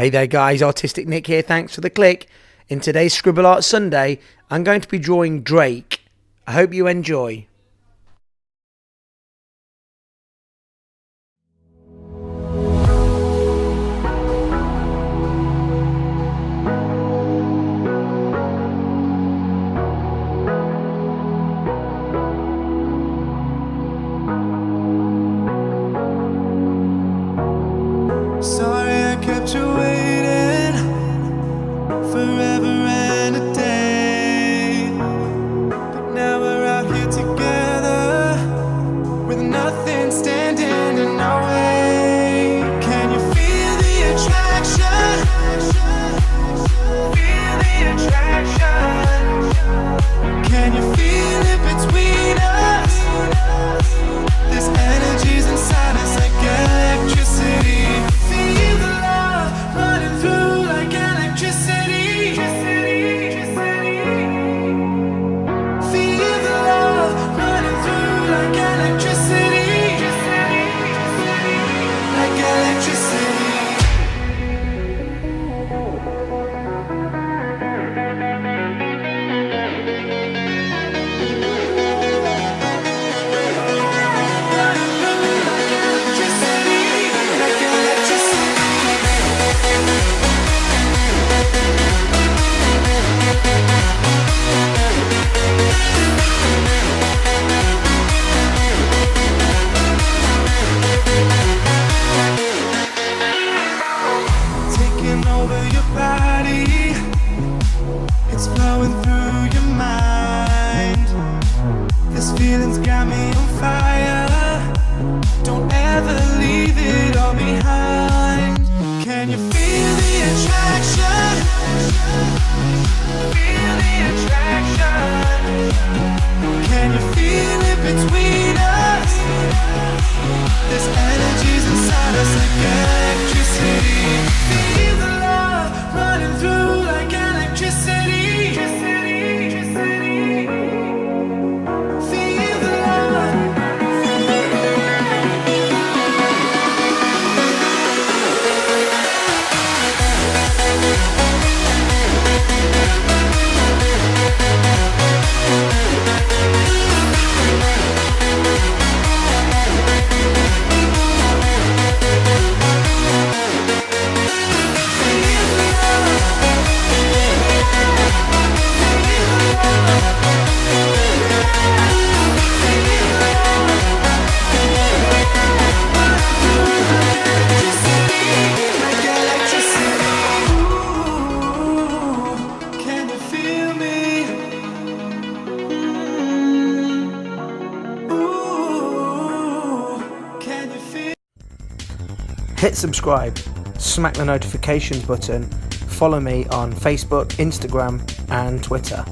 Hey there guys, Artistic Nick here, thanks for the click. In today's Scribble Art Sunday, I'm going to be drawing Drake. I hope you enjoy. Sorry I kept you waiting forever and a day, but now we're out here together with nothing standing in our way. Can you feel the attraction? Feel the attraction. Can you feel it between us? This energy's inside us like electricity. Feel the love running through like electricity. Feel the love running through like electricity. Like electricity. Taking over your body, it's flowing through your mind. This feeling's got me on fire. Don't ever leave it all behind. Can you feel the attraction? Feel the attraction. Can you feel it between us? This energy's inside us like electricity. Feel the love running through like electricity. Feel the love. Hit subscribe, smack the notifications button, follow me on Facebook, Instagram and Twitter.